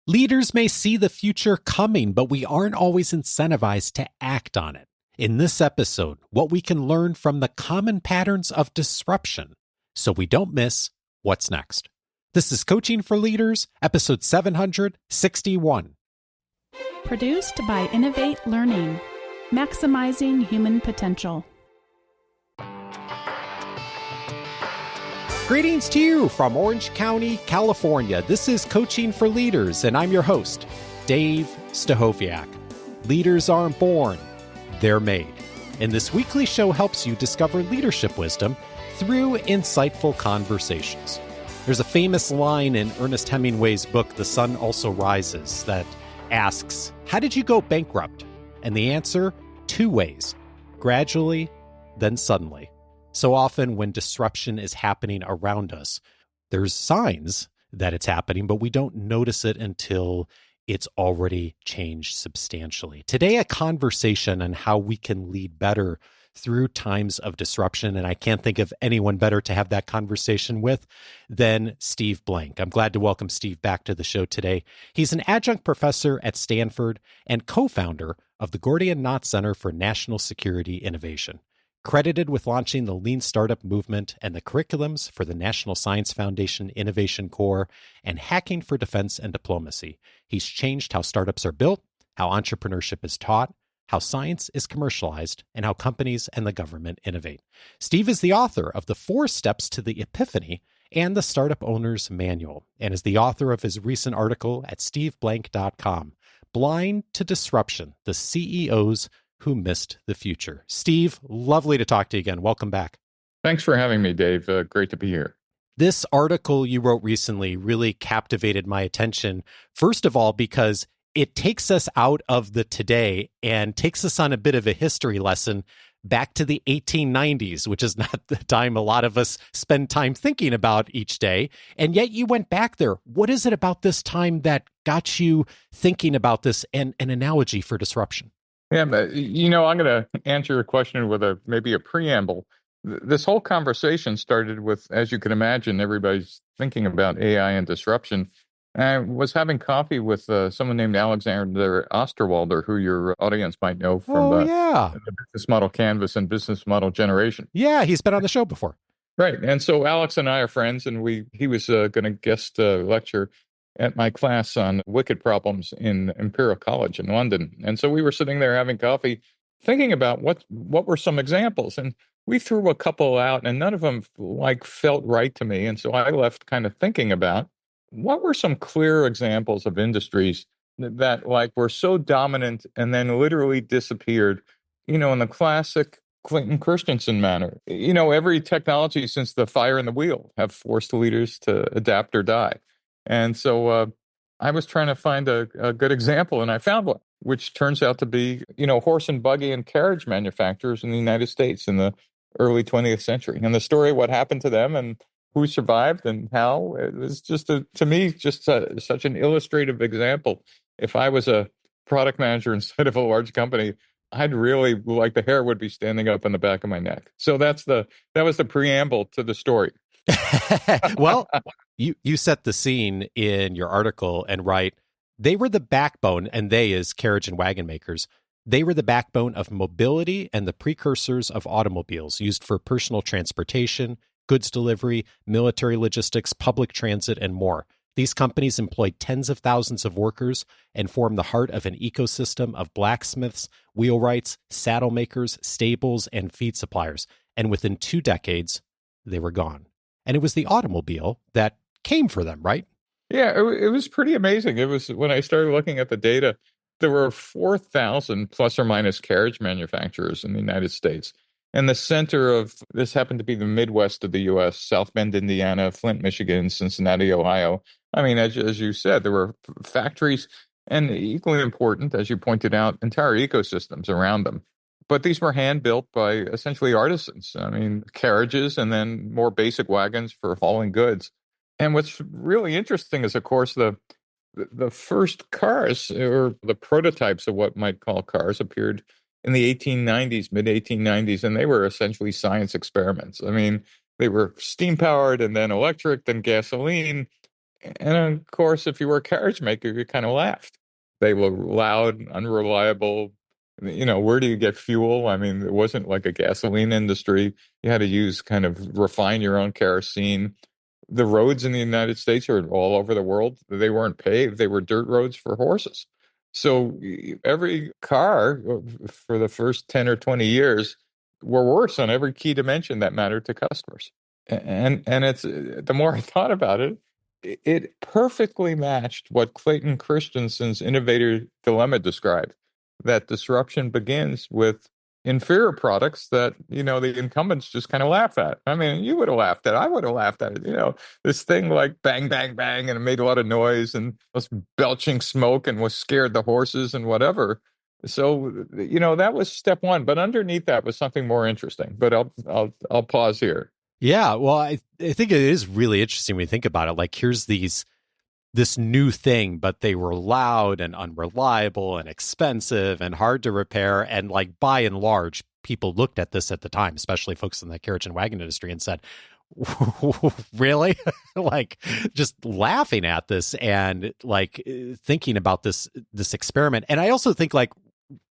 Leaders may see the future coming, but we aren't always incentivized to act on it. In this episode, what we can learn from the common patterns of disruption so we don't miss what's next. This is Coaching for Leaders, episode 761. Produced by Innovate Learning, maximizing human potential. Greetings to you from Orange County, California. This is Coaching for Leaders, and I'm your host, Dave Stachowiak. Leaders aren't born, they're made. And this weekly show helps you discover leadership wisdom through insightful conversations. There's a famous line in Ernest Hemingway's book, The Sun Also Rises, that asks, how did you go bankrupt? And the answer, two ways, gradually, then suddenly. So often when disruption is happening around us, there's signs that it's happening, but we don't notice it until it's already changed substantially. Today, a conversation on how we can lead better through times of disruption, and I can't think of anyone better to have that conversation with than Steve Blank. I'm glad to welcome Steve back to the show today. He's an adjunct professor at Stanford and co-founder of the Gordian Knot Center for National Security Innovation. Credited with launching the Lean Startup movement and the curriculums for the National Science Foundation Innovation Corps and Hacking for Defense and Diplomacy, he's changed how startups are built, how entrepreneurship is taught, how science is commercialized, and how companies and the government innovate. Steve is the author of The 4 Steps to the Epiphany and the Startup Owner's Manual, and is the author of his recent article at steveblank.com, Blind to Disruption, the CEOs Who Missed the Future. Steve, lovely to talk to you again. Welcome back. Thanks for having me, Dave. Great to be here. This article you wrote recently really captivated my attention. First of all, because it takes us out of the today and takes us on a bit of a history lesson back to the 1890s, which is not the time a lot of us spend time thinking about each day. And yet you went back there. What is it about this time that got you thinking about this and an analogy for disruption? Yeah, but, I'm going to answer your question with maybe a preamble. This whole conversation started with, as you can imagine, everybody's thinking about AI and disruption. I was having coffee with someone named Alexander Osterwalder, who your audience might know from the Business Model Canvas and Business Model Generation. Yeah, he's been on the show before. Right. And so Alex and I are friends, and he was going to guest lecture at my class on wicked problems in Imperial College in London. And so we were sitting there having coffee, thinking about what were some examples. And we threw a couple out, and none of them felt right to me. And so I left kind of thinking about what were some clear examples of industries that were so dominant and then literally disappeared, in the classic Clayton Christensen manner. Every technology since the fire and the wheel have forced leaders to adapt or die. And so I was trying to find a good example, and I found one, which turns out to be, horse and buggy and carriage manufacturers in the United States in the early 20th century. And the story of what happened to them and who survived and how, it was just, to me, such an illustrative example. If I was a product manager instead of a large company, I'd really the hair would be standing up on the back of my neck. So that was the preamble to the story. Well, you set the scene in your article and write, they were the backbone, and they as carriage and wagon makers, they were the backbone of mobility and the precursors of automobiles used for personal transportation, goods delivery, military logistics, public transit, and more. These companies employed tens of thousands of workers and formed the heart of an ecosystem of blacksmiths, wheelwrights, saddle makers, stables, and feed suppliers. And within 2 decades, they were gone. And it was the automobile that came for them, right? Yeah, it was pretty amazing. It was, when I started looking at the data, there were 4,000 plus or minus carriage manufacturers in the United States. And the center of this happened to be the Midwest of the U.S., South Bend, Indiana, Flint, Michigan, Cincinnati, Ohio. I mean, as you said, there were factories and, equally important, as you pointed out, entire ecosystems around them. But these were hand-built by essentially artisans. I mean, carriages and then more basic wagons for hauling goods. And what's really interesting is, of course, the first cars, or the prototypes of what might call cars, appeared in the 1890s, mid-1890s, and they were essentially science experiments. I mean, they were steam-powered and then electric, then gasoline. And of course, if you were a carriage maker, you kind of laughed. They were loud, unreliable. Where do you get fuel? I mean, it wasn't like a gasoline industry. You had to use kind of refine your own kerosene. The roads in the United States or all over the world, they weren't paved. They were dirt roads for horses. So every car for the first 10 or 20 years were worse on every key dimension that mattered to customers. And it's the more I thought about it, it perfectly matched what Clayton Christensen's innovator dilemma described. That disruption begins with inferior products that, the incumbents just kind of laugh at. I mean, you would have laughed at it. I would have laughed at it. This thing like bang, bang, bang, and it made a lot of noise and was belching smoke and was scared the horses and whatever. So, that was step one. But underneath that was something more interesting. But I'll pause here. Yeah, well, I think it is really interesting when you think about it. Like, here's this new thing, but they were loud and unreliable and expensive and hard to repair. And like, by and large, people looked at this at the time, especially folks in the carriage and wagon industry, and said, really? Like, just laughing at this and like thinking about this experiment. And I also think like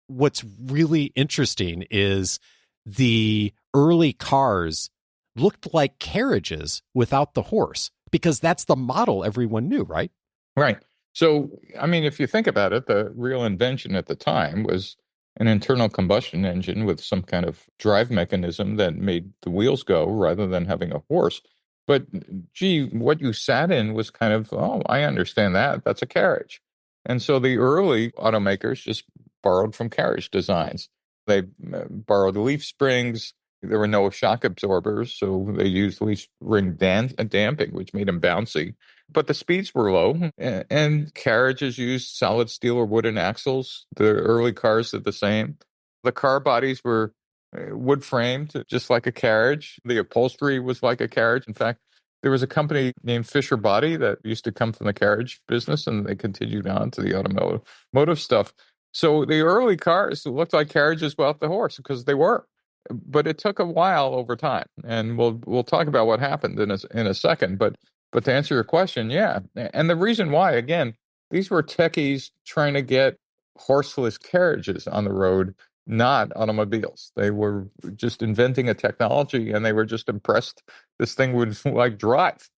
what's really interesting is the early cars looked like carriages without the horse, because that's the model everyone knew, right? Right. So, I mean, if you think about it, the real invention at the time was an internal combustion engine with some kind of drive mechanism that made the wheels go rather than having a horse. But gee, what you sat in was kind of, oh, I understand that. That's a carriage. And so the early automakers just borrowed from carriage designs. They borrowed leaf springs. There were no shock absorbers, so they used leaf spring damping, which made them bouncy. But the speeds were low, and carriages used solid steel or wooden axles. The early cars did the same. The car bodies were wood framed, just like a carriage. The upholstery was like a carriage. In fact, there was a company named Fisher Body that used to come from the carriage business, and they continued on to the automotive stuff. So the early cars looked like carriages without the horse, because they were. But it took a while over time, and we'll talk about what happened in a second. But to answer your question, yeah, and the reason why, again, these were techies trying to get horseless carriages on the road, not automobiles. They were just inventing a technology, and they were just impressed this thing would like drive.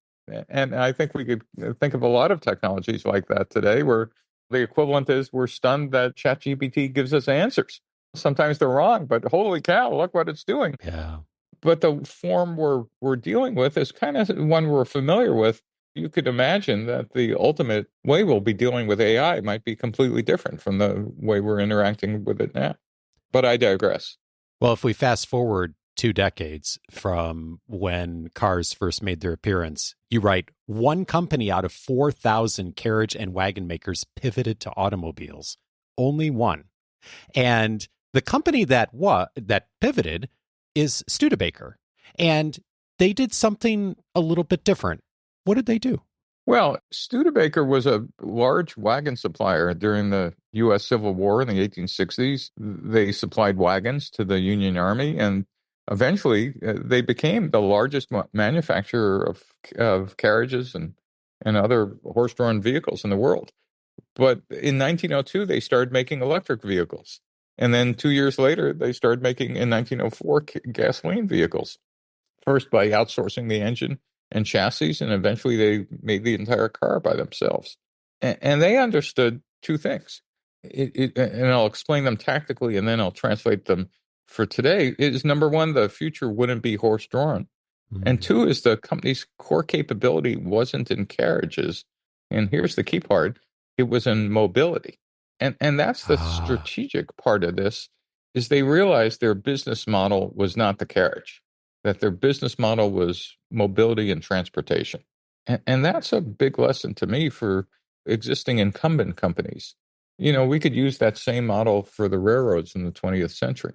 And I think we could think of a lot of technologies like that today, where the equivalent is we're stunned that ChatGPT gives us answers. Sometimes they're wrong, but holy cow, look what it's doing. Yeah. But the form we're dealing with is kind of one we're familiar with. You could imagine that the ultimate way we'll be dealing with AI might be completely different from the way we're interacting with it now. But I digress. Well, if we fast forward 2 decades from when cars first made their appearance, you write, one company out of 4,000 carriage and wagon makers pivoted to automobiles. Only one. And the company that pivoted is Studebaker, and they did something a little bit different. What did they do? Well, Studebaker was a large wagon supplier during the U.S. Civil War in the 1860s. They supplied wagons to the Union Army, and eventually they became the largest manufacturer of carriages and other horse-drawn vehicles in the world. But in 1902, they started making electric vehicles. And then 2 years later, they started making, in 1904, gasoline vehicles. First by outsourcing the engine and chassis, and eventually they made the entire car by themselves. And they understood two things. And I'll explain them tactically, and then I'll translate them for today. Is number one, the future wouldn't be horse-drawn. Mm-hmm. And two is the company's core capability wasn't in carriages. And here's the key part. It was in mobility. And that's the strategic part of this, is they realized their business model was not the carriage, that their business model was mobility and transportation. And that's a big lesson to me for existing incumbent companies. We could use that same model for the railroads in the 20th century.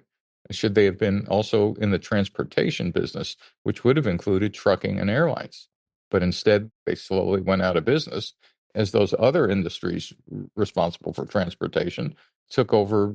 Should they have been also in the transportation business, which would have included trucking and airlines. But instead, they slowly went out of business as those other industries responsible for transportation took over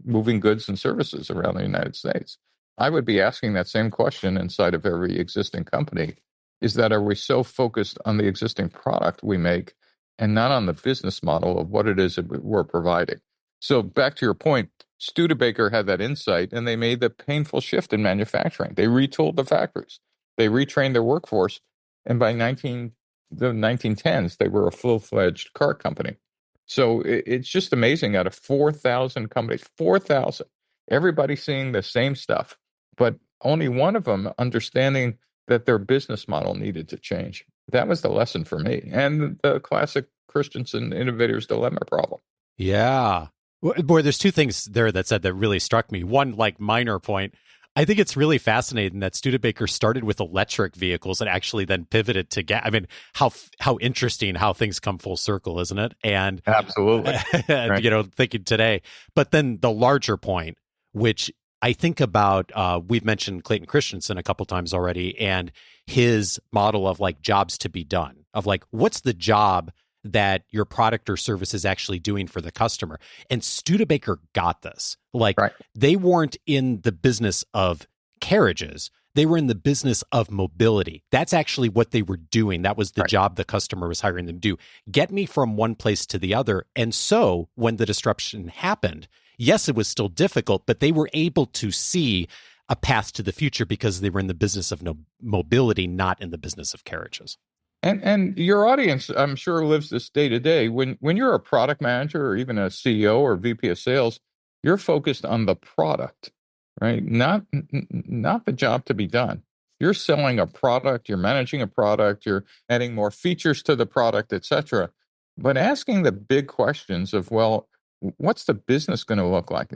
moving goods and services around the United States. I would be asking that same question inside of every existing company. is that are we so focused on the existing product we make and not on the business model of what it is that we're providing? So back to your point, Studebaker had that insight, and they made the painful shift in manufacturing. They retooled the factories. They retrained their workforce. And by the 1910s, they were a full-fledged car company. So it's just amazing. Out of 4,000 companies, 4,000, everybody seeing the same stuff, but only one of them understanding that their business model needed to change. That was the lesson for me. And the classic Christensen innovator's dilemma problem. Yeah. Boy, there's two things there that said that really struck me. One, like, minor point. I think it's really fascinating that Studebaker started with electric vehicles and actually then pivoted to gas. I mean, how interesting how things come full circle, isn't it? And absolutely, right. Thinking today. But then the larger point, which I think about, we've mentioned Clayton Christensen a couple times already, and his model of like jobs to be done, of like, what's the job that your product or service is actually doing for the customer. And Studebaker got this. Like, right. They weren't in the business of carriages. They were in the business of mobility. That's actually what they were doing. That was the right. job the customer was hiring them to do. Get me from one place to the other. And so when the disruption happened, yes, it was still difficult, but they were able to see a path to the future because they were in the business of mobility, not in the business of carriages. And your audience, I'm sure, lives this day to day. When you're a product manager or even a CEO or VP of sales, you're focused on the product, right? Not the job to be done. You're selling a product, you're managing a product, you're adding more features to the product, et cetera. But asking the big questions of, well, what's the business going to look like?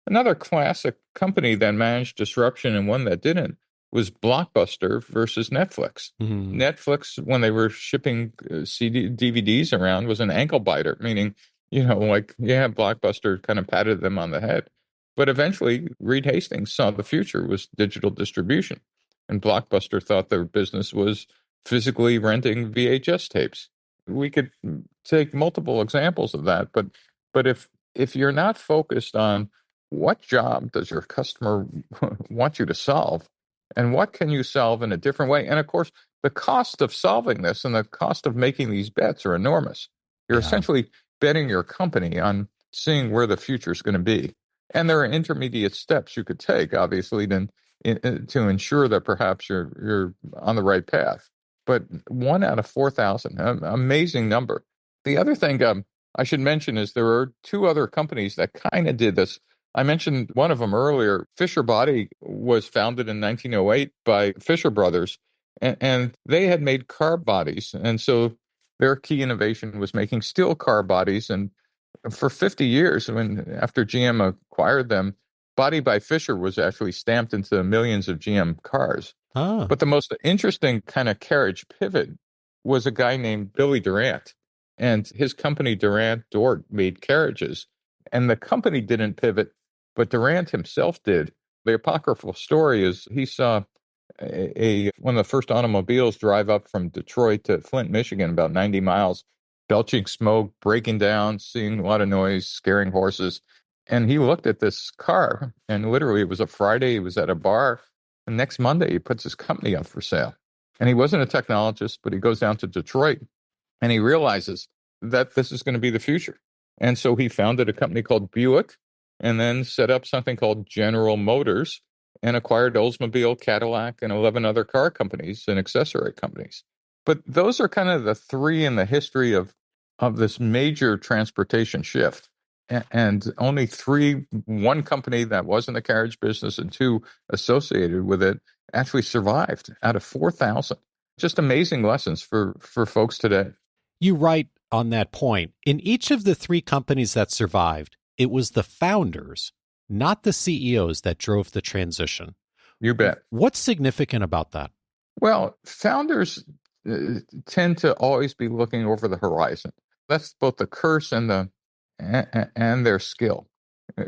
Another classic company that managed disruption and one that didn't was Blockbuster versus Netflix. Mm-hmm. Netflix, when they were shipping DVDs around, was an ankle biter, meaning, Blockbuster kind of patted them on the head. But eventually, Reed Hastings saw the future was digital distribution. And Blockbuster thought their business was physically renting VHS tapes. We could take multiple examples of that. But if you're not focused on what job does your customer want you to solve, and what can you solve in a different way? And of course, the cost of solving this and the cost of making these bets are enormous. You're essentially betting your company on seeing where the future is going to be. And there are intermediate steps you could take, obviously, to ensure that perhaps you're on the right path. But 1 out of 4,000, amazing number. The other thing I should mention is there are 2 other companies that kind of did this. I mentioned one of them earlier. Fisher Body was founded in 1908 by Fisher Brothers, and they had made car bodies. And so their key innovation was making steel car bodies. And for 50 years, after GM acquired them, Body by Fisher was actually stamped into millions of GM cars. Oh. But the most interesting kind of carriage pivot was a guy named Billy Durant. And his company, Durant Dort, made carriages. And the company didn't pivot, but Durant himself did. The apocryphal story is he saw one of the first automobiles drive up from Detroit to Flint, Michigan, about 90 miles, belching smoke, breaking down, seeing a lot of noise, scaring horses. And he looked at this car, and literally it was a Friday, he was at a bar. The next Monday, he puts his company up for sale. And he wasn't a technologist, but he goes down to Detroit, and he realizes that this is going to be the future. And so he founded a company called Buick, and then set up something called General Motors and acquired Oldsmobile, Cadillac, and 11 other car companies and accessory companies. But those are kind of the 3 in the history of this major transportation shift. And only 3, 1 company that was in the carriage business and 2 associated with it actually survived out of 4,000. Just amazing lessons for folks today. You write on that point, in each of the 3 companies that survived, it was the founders, not the CEOs, that drove the transition. You bet. What's significant about that? Well, founders tend to always be looking over the horizon. That's both the curse and their skill,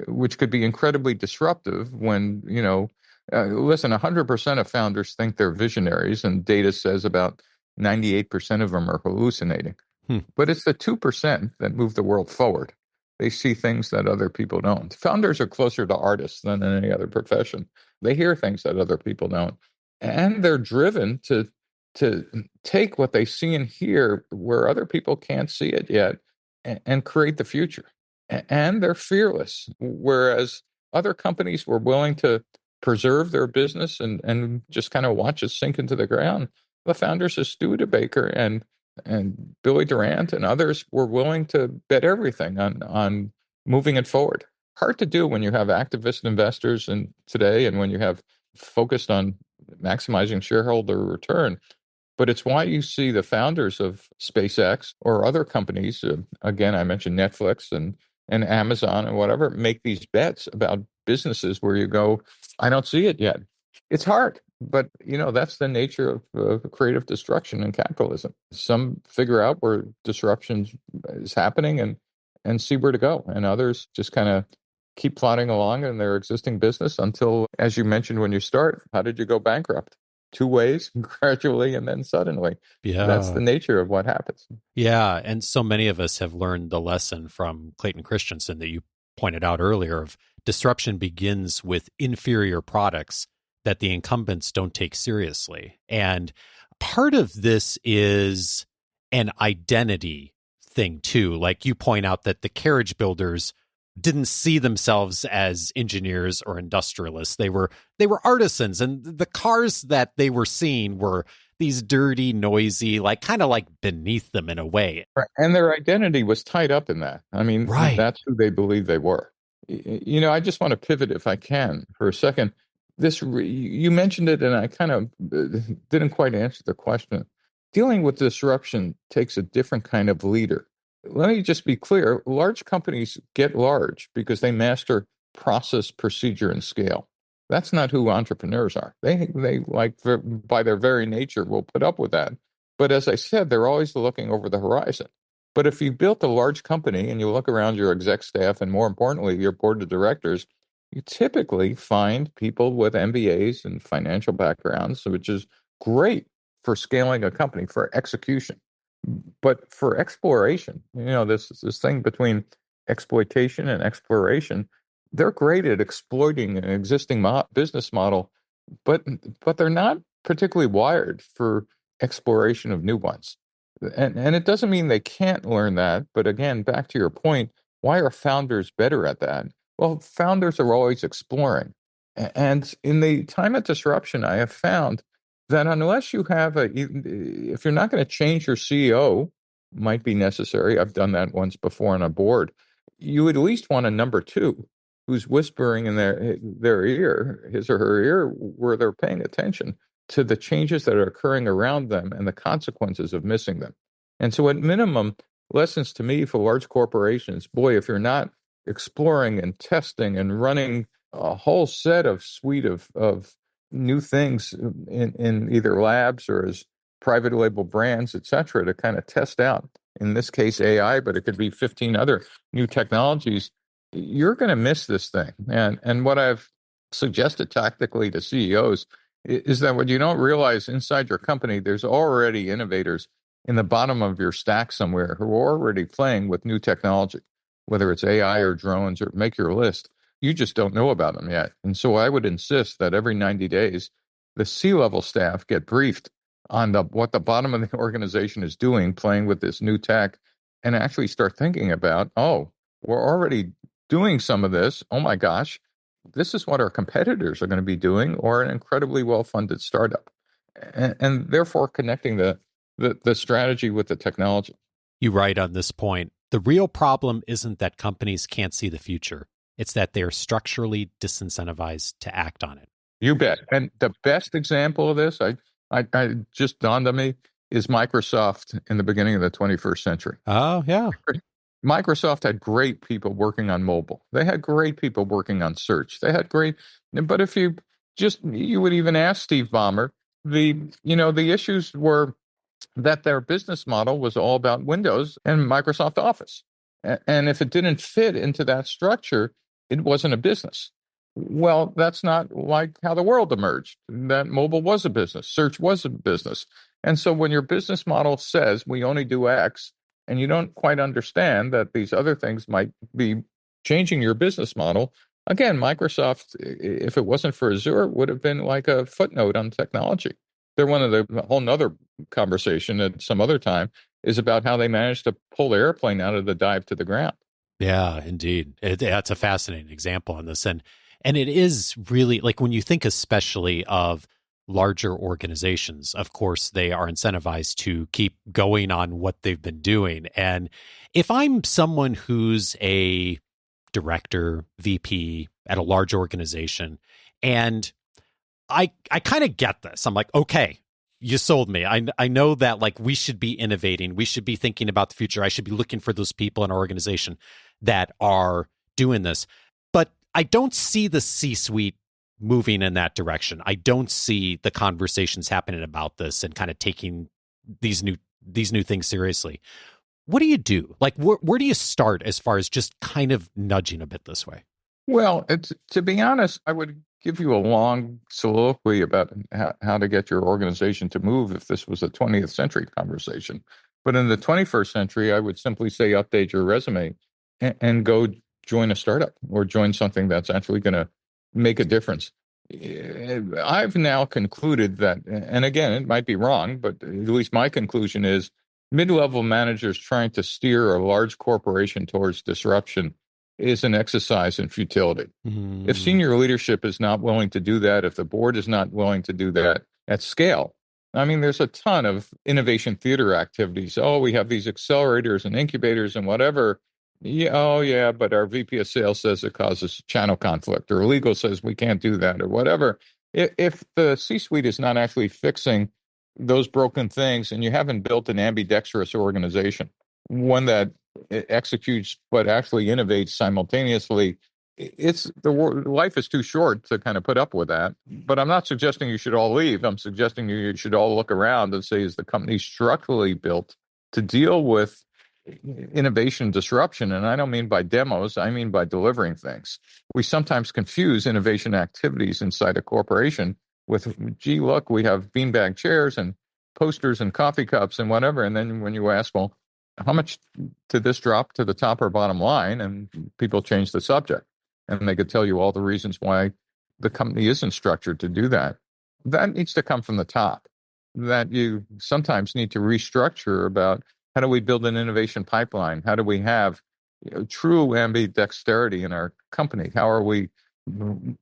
which could be incredibly disruptive when, listen, 100% of founders think they're visionaries, and data says about 98% of them are hallucinating. But it's the 2% that move the world forward. They see things that other people don't. Founders are closer to artists than in any other profession. They hear things that other people don't. And they're driven to to take what they see and hear where other people can't see it yet and create the future. And they're fearless, whereas other companies were willing to preserve their business and just kind of watch it sink into the ground. The founders of Stu DeBaker and Billy Durant and others were willing to bet everything on moving it forward. Hard to do when you have activist investors today and when you have focused on maximizing shareholder return. But it's why you see the founders of SpaceX or other companies, again, I mentioned Netflix and Amazon and whatever, make these bets about businesses where you go, I don't see it yet. It's hard, but that's the nature of creative destruction and capitalism. Some figure out where disruption is happening and see where to go, and others just kind of keep plodding along in their existing business until, as you mentioned when you start, how did you go bankrupt? 2 ways, gradually, and then suddenly. Yeah. That's the nature of what happens. Yeah. And so many of us have learned the lesson from Clayton Christensen that you pointed out earlier of disruption begins with inferior products that the incumbents don't take seriously. And part of this is an identity thing too. Like you point out that the carriage builders didn't see themselves as engineers or industrialists. They were artisans, and the cars that they were seeing were these dirty, noisy, kind of beneath them in a way. And their identity was tied up in that. I mean, right. That's who they believed they were. I just want to pivot, if I can, for a second. You mentioned it, and I kind of didn't quite answer the question. Dealing with disruption takes a different kind of leader. Let me just be clear. Large companies get large because they master process, procedure, and scale. That's not who entrepreneurs are. They by their very nature will put up with that. But as I said, they're always looking over the horizon. But if you built a large company and you look around your exec staff and more importantly, your board of directors, you typically find people with MBAs and financial backgrounds, which is great for scaling a company, for execution. But for exploration, this thing between exploitation and exploration, they're great at exploiting an existing business model, but they're not particularly wired for exploration of new ones. And it doesn't mean they can't learn that. But again, back to your point, why are founders better at that? Well, founders are always exploring. And in the time of disruption, I have found that unless you have if you're not going to change your CEO, might be necessary. I've done that once before on a board. You at least want a number 2 who's whispering in their ear, his or her ear, where they're paying attention to the changes that are occurring around them and the consequences of missing them. And so at minimum, lessons to me for large corporations, boy, if you're not exploring and testing and running a whole suite of new things in either labs or as private label brands, et cetera, to kind of test out, in this case, AI, but it could be 15 other new technologies, you're going to miss this thing. And what I've suggested tactically to CEOs is that what you don't realize inside your company, there's already innovators in the bottom of your stack somewhere who are already playing with new technology, whether it's AI or drones or make your list. You just don't know about them yet. And so I would insist that every 90 days, the C-level staff get briefed on what the bottom of the organization is doing, playing with this new tech, and actually start thinking about, we're already doing some of this. Oh my gosh, this is what our competitors are going to be doing, or an incredibly well-funded startup. And therefore connecting the strategy with the technology. You write on this point, the real problem isn't that companies can't see the future. It's that they're structurally disincentivized to act on it. You bet. And the best example of this, I just dawned on me, is Microsoft in the beginning of the 21st century. Oh, yeah. Microsoft had great people working on mobile. They had great people working on search. They had but if you would even ask Steve Ballmer, the issues were that their business model was all about Windows and Microsoft Office. And if it didn't fit into that structure, it wasn't a business. Well, that's not like how the world emerged. That mobile was a business. Search was a business. And so when your business model says we only do X, and you don't quite understand that these other things might be changing your business model, again, Microsoft, if it wasn't for Azure, would have been like a footnote on technology. They're one of the whole nother conversation at some other time is about how they managed to pull the airplane out of the dive to the ground. Yeah, indeed. That's a fascinating example on this. And it is really like when you think especially of larger organizations, of course, they are incentivized to keep going on what they've been doing. And if I'm someone who's a director, VP at a large organization, and I kind of get this. I'm like, okay, you sold me. I know that like we should be innovating. We should be thinking about the future. I should be looking for those people in our organization that are doing this. But I don't see the C-suite moving in that direction. I don't see the conversations happening about this and kind of taking these new things seriously. What do you do? Like, where do you start as far as just kind of nudging a bit this way? Well, to be honest, I would give you a long soliloquy about how to get your organization to move if this was a 20th century conversation. But in the 21st century, I would simply say update your resume and go join a startup or join something that's actually going to make a difference. I've now concluded that, and again, it might be wrong, but at least my conclusion is mid-level managers trying to steer a large corporation towards disruption is an exercise in futility. Mm-hmm. If senior leadership is not willing to do that, if the board is not willing to do that at scale, I mean, there's a ton of innovation theater activities. Oh, we have these accelerators and incubators and whatever. Yeah, oh, yeah, but our VP of sales says it causes channel conflict, or legal says we can't do that, or whatever. If the C-suite is not actually fixing those broken things, and you haven't built an ambidextrous organization, one that executes but actually innovates simultaneously, life is too short to kind of put up with that. But I'm not suggesting you should all leave. I'm suggesting you should all look around and say, is the company structurally built to deal with innovation disruption? And I don't mean by demos, I mean by delivering things. We sometimes confuse innovation activities inside a corporation with, gee, look, we have beanbag chairs and posters and coffee cups and whatever. And then when you ask, well, how much did this drop to the top or bottom line? And people change the subject. And they could tell you all the reasons why the company isn't structured to do that. That needs to come from the top. That you sometimes need to restructure about how do we build an innovation pipeline? How do we have true ambidexterity in our company?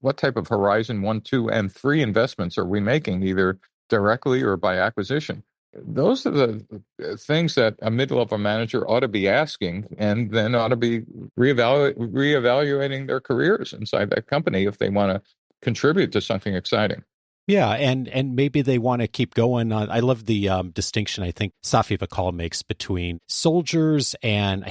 What type of horizon 1, 2, and 3 investments are we making, either directly or by acquisition? Those are the things that a mid-level manager ought to be asking, and then ought to be reevaluating their careers inside that company if they want to contribute to something exciting. Yeah, and maybe they want to keep going on. I love the distinction I think Safi Vakal makes between soldiers and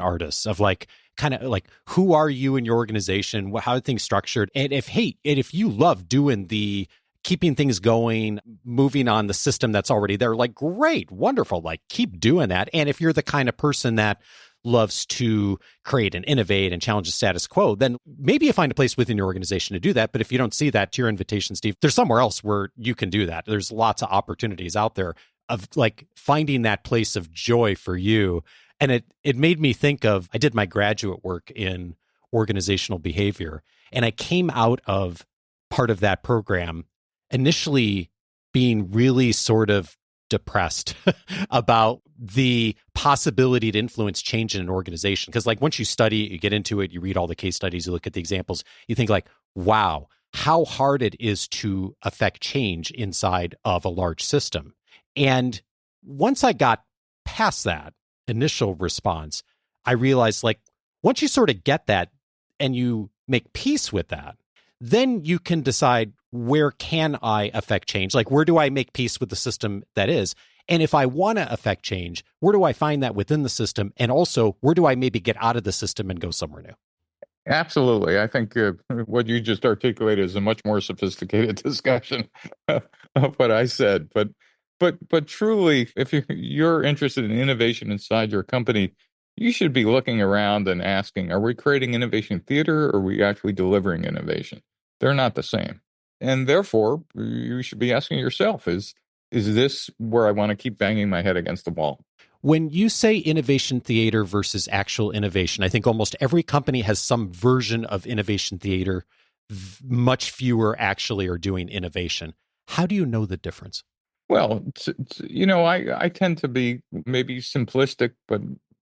artists, of like kind of like, who are you in your organization? How are things structured? And if you love doing the keeping things going, moving on the system that's already there, like, great, wonderful, like, keep doing that. And if you're the kind of person that loves to create and innovate and challenge the status quo, then maybe you find a place within your organization to do that. But if you don't see that, to your invitation, Steve, there's somewhere else where you can do that. There's lots of opportunities out there of like finding that place of joy for you. And it made me think of, I did my graduate work in organizational behavior, and I came out of part of that program initially being really sort of depressed about the possibility to influence change in an organization. Because like once you study, you get into it, you read all the case studies, you look at the examples, you think like, wow, how hard it is to affect change inside of a large system. And once I got past that initial response, I realized like once you sort of get that and you make peace with that, then you can decide, where can I affect change? Like, where do I make peace with the system that is? And if I want to affect change, where do I find that within the system? And also, where do I maybe get out of the system and go somewhere new? Absolutely. I think what you just articulated is a much more sophisticated discussion of what I said. But truly, if you're interested in innovation inside your company, you should be looking around and asking, are we creating innovation theater, or are we actually delivering innovation? They're not the same. And therefore, you should be asking yourself, is this where I want to keep banging my head against the wall? When you say innovation theater versus actual innovation, I think almost every company has some version of innovation theater. Much fewer actually are doing innovation. How do you know the difference? Well, I tend to be maybe simplistic, but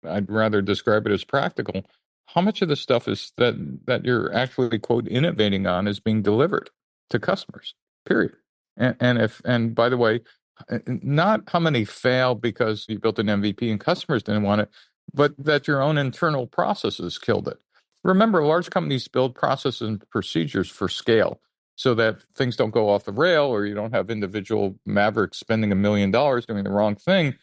I'd rather describe it as practical. How much of the stuff is that you're actually, quote, innovating on is being delivered to customers, period. And by the way, not how many fail because you built an MVP and customers didn't want it, but that your own internal processes killed it. Remember, large companies build processes and procedures for scale so that things don't go off the rail or you don't have individual mavericks spending $1 million doing the wrong thing.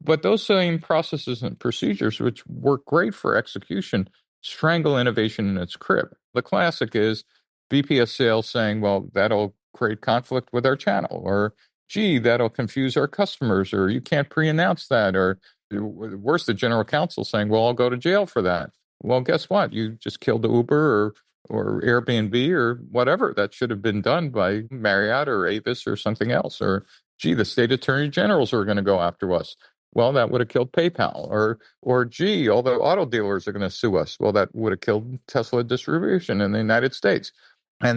But those same processes and procedures, which work great for execution, strangle innovation in its crib. The classic is VP of sales saying, well, that'll create conflict with our channel, or gee, that'll confuse our customers, or you can't pre-announce that, or worse, the general counsel saying, well, I'll go to jail for that. Well, guess what? You just killed Uber or Airbnb or whatever. That should have been done by Marriott or Avis or something else. Or, gee, the state attorney generals are going to go after us. Well, that would have killed PayPal. Or gee, all the auto dealers are going to sue us. Well, that would have killed Tesla distribution in the United States.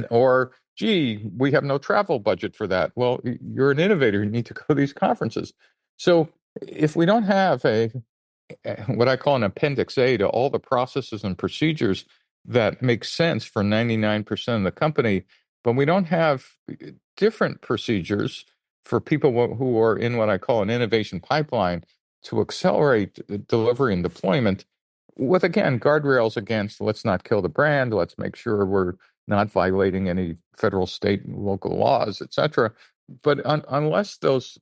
Or gee, we have no travel budget for that. Well, you're an innovator. You need to go to these conferences. So if we don't have what I call an appendix A to all the processes and procedures that make sense for 99% of the company, but we don't have different procedures for people who are in what I call an innovation pipeline to accelerate delivery and deployment with, again, guardrails against let's not kill the brand, let's make sure we're not violating any federal, state, and local laws, et cetera. But unless those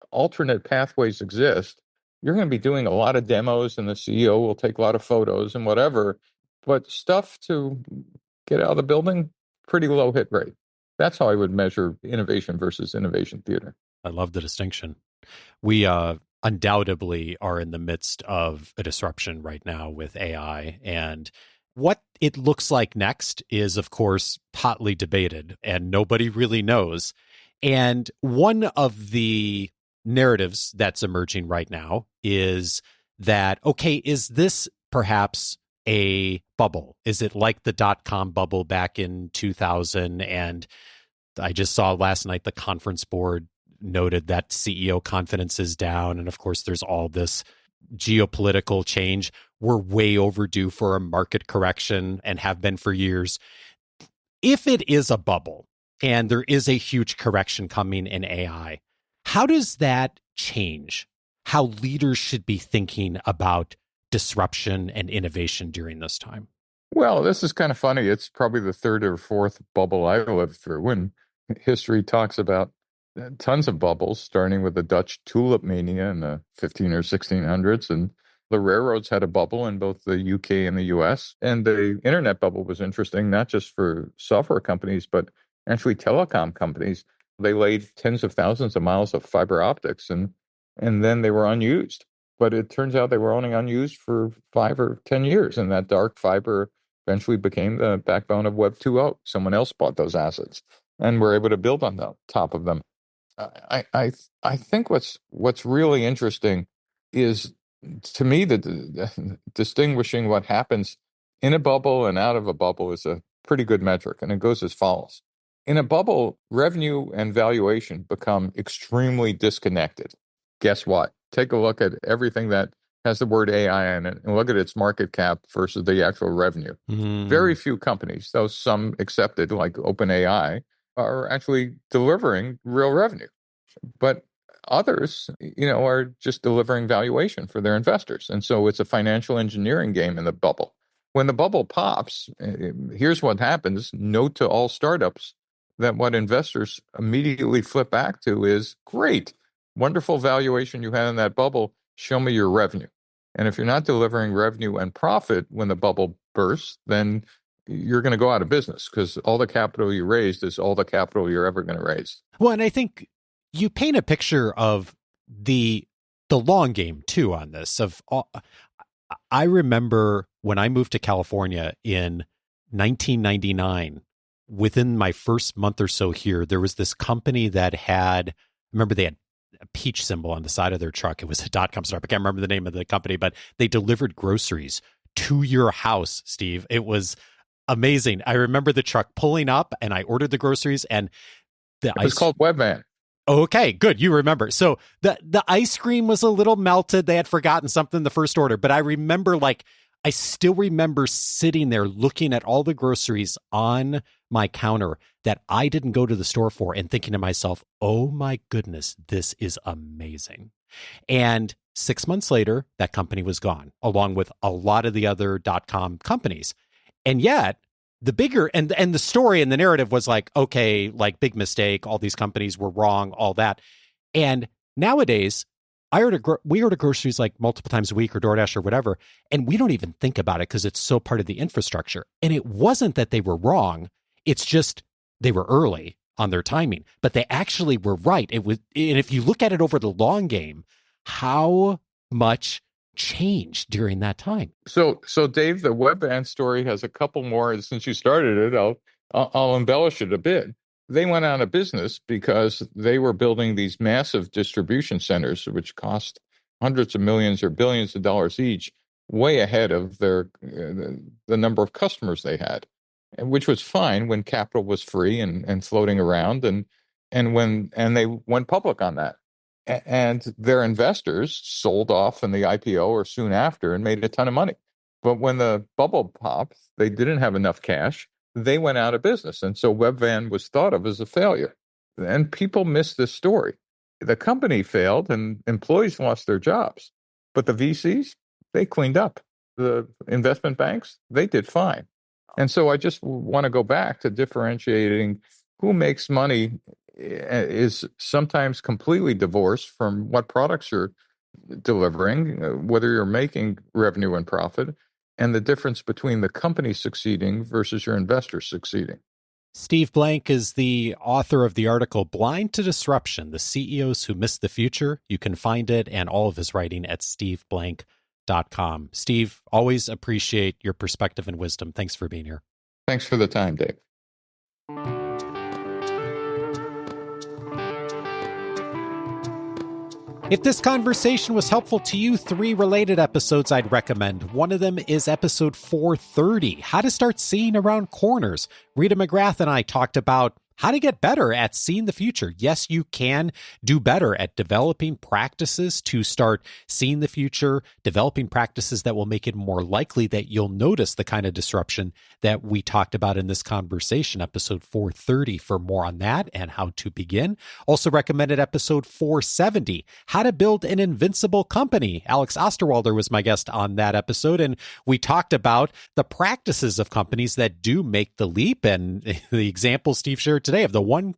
alternate pathways exist, you're going to be doing a lot of demos and the CEO will take a lot of photos and whatever, but stuff to get out of the building, pretty low hit rate. That's how I would measure innovation versus innovation theater. I love the distinction. We undoubtedly are in the midst of a disruption right now with AI, and what it looks like next is, of course, hotly debated, and nobody really knows. And one of the narratives that's emerging right now is that, okay, is this perhaps a bubble? Is it like the dot-com bubble back in 2000? And I just saw last night the conference board noted that CEO confidence is down. And of course, there's all this geopolitical change. We're way overdue for a market correction and have been for years. If it is a bubble and there is a huge correction coming in AI, how does that change how leaders should be thinking about disruption and innovation during this time? Well, this is kind of funny. It's probably the third or fourth bubble I lived through. When history talks about tons of bubbles, starting with the Dutch tulip mania in the 15 or 1600s, and the railroads had a bubble in both the UK and the US. And the internet bubble was interesting, not just for software companies, but actually telecom companies. They laid tens of thousands of miles of fiber optics, and then they were unused. But it turns out they were only unused for 5 or 10 years, and that dark fiber eventually became the backbone of Web 2.0. Someone else bought those assets and were able to build on the top of them. I think what's really interesting is, to me, the distinguishing what happens in a bubble and out of a bubble is a pretty good metric, and it goes as follows. In a bubble, revenue and valuation become extremely disconnected. Guess what? Take a look at everything that has the word AI in it and look at its market cap versus the actual revenue. Very few companies, though some accepted, like OpenAI, are actually delivering real revenue. But others, are just delivering valuation for their investors. And so it's a financial engineering game in the bubble. When the bubble pops, here's what happens. Note to all startups that what investors immediately flip back to is, great, wonderful valuation you had in that bubble. Show me your revenue. And if you're not delivering revenue and profit when the bubble bursts, then you're going to go out of business, because all the capital you raised is all the capital you're ever going to raise. Well, and I think you paint a picture of the long game too on this. I remember when I moved to California in 1999, within my first month or so here, there was this company that had, remember they had a peach symbol on the side of their truck. It was a .com startup. I can't remember the name of the company, but they delivered groceries to your house, Steve. It was amazing. I remember the truck pulling up and I ordered the groceries, and It was called Webvan. Okay, good. You remember. So the ice cream was a little melted. They had forgotten something in the first order, but I still remember sitting there looking at all the groceries on my counter that I didn't go to the store for and thinking to myself, oh my goodness, this is amazing. And 6 months later, that company was gone, along with a lot of the other .com companies. And yet, the bigger and the story and the narrative was like, okay, like big mistake, all these companies were wrong, all that. And nowadays, we order groceries like multiple times a week or DoorDash or whatever, and we don't even think about it because it's so part of the infrastructure. And it wasn't that they were wrong. It's just they were early on their timing, but they actually were right. And if you look at it over the long game, how much changed during that time. So Dave, the Webvan story has a couple more. Since you started it, I'll embellish it a bit. They went out of business because they were building these massive distribution centers, which cost hundreds of millions or billions of dollars each, way ahead of the number of customers they had, which was fine when capital was free and floating around, and they went public on that. And their investors sold off in the IPO or soon after and made a ton of money. But when the bubble popped, they didn't have enough cash. They went out of business. And so Webvan was thought of as a failure. And people miss this story. The company failed and employees lost their jobs. But the VCs, they cleaned up. The investment banks, they did fine. And so I just want to go back to differentiating who makes money is sometimes completely divorced from what products you're delivering, whether you're making revenue and profit, and the difference between the company succeeding versus your investors succeeding. Steve Blank is the author of the article Blind to Disruption, The CEOs Who Missed the Future. You can find it and all of his writing at steveblank.com. Steve, always appreciate your perspective and wisdom. Thanks for being here. Thanks for the time, Dave. If this conversation was helpful to you, 3 related episodes I'd recommend. One of them is episode 430, How to Start Seeing Around Corners. Rita McGrath and I talked about how to get better at seeing the future. Yes, you can do better at developing practices to start seeing the future, developing practices that will make it more likely that you'll notice the kind of disruption that we talked about in this conversation, episode 430, for more on that and how to begin. Also recommended episode 470, How to Build an Invincible Company. Alex Osterwalder was my guest on that episode, and we talked about the practices of companies that do make the leap, and the example Steve shared today of the one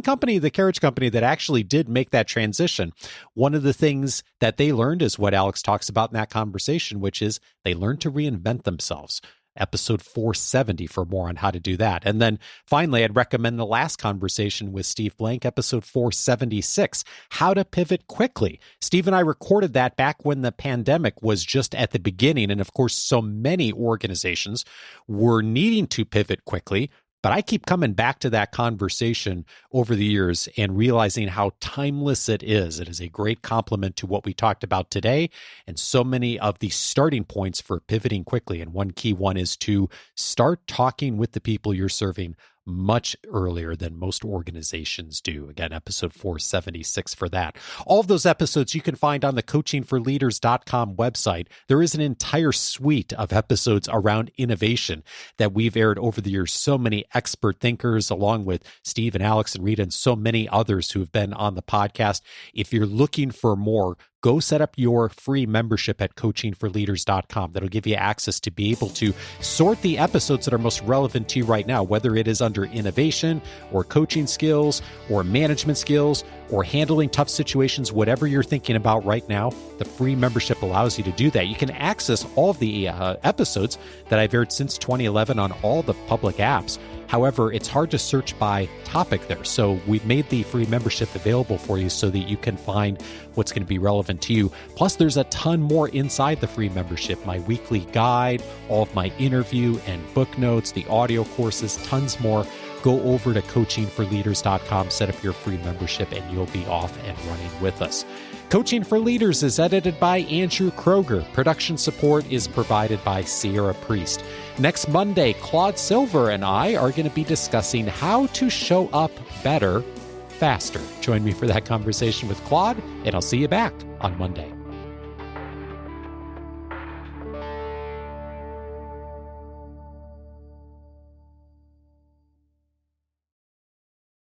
company, the carriage company, that actually did make that transition. One of the things that they learned is what Alex talks about in that conversation, which is they learned to reinvent themselves. Episode 470 for more on how to do that. And then finally, I'd recommend the last conversation with Steve Blank, episode 476, How to Pivot Quickly. Steve and I recorded that back when the pandemic was just at the beginning. And of course, so many organizations were needing to pivot quickly. But I keep coming back to that conversation over the years and realizing how timeless it is. It is a great complement to what we talked about today and so many of the starting points for pivoting quickly. And one key one is to start talking with the people you're serving much earlier than most organizations do. Again, episode 476 for that. All of those episodes you can find on the coachingforleaders.com website. There is an entire suite of episodes around innovation that we've aired over the years. So many expert thinkers, along with Steve and Alex and Rita and so many others who have been on the podcast. If you're looking for more, go set up your free membership at coachingforleaders.com. That'll give you access to be able to sort the episodes that are most relevant to you right now, whether it is under innovation or coaching skills or management skills or handling tough situations, whatever you're thinking about right now. The free membership allows you to do that. You can access all of the episodes that I've aired since 2011 on all the public apps. However, it's hard to search by topic there. So we've made the free membership available for you so that you can find what's going to be relevant to you. Plus, there's a ton more inside the free membership. My weekly guide, all of my interview and book notes, the audio courses, tons more. Go over to coachingforleaders.com, set up your free membership, and you'll be off and running with us. Coaching for Leaders is edited by Andrew Kroger. Production support is provided by Sierra Priest. Next Monday, Claude Silver and I are going to be discussing how to show up better, faster. Join me for that conversation with Claude, and I'll see you back on Monday.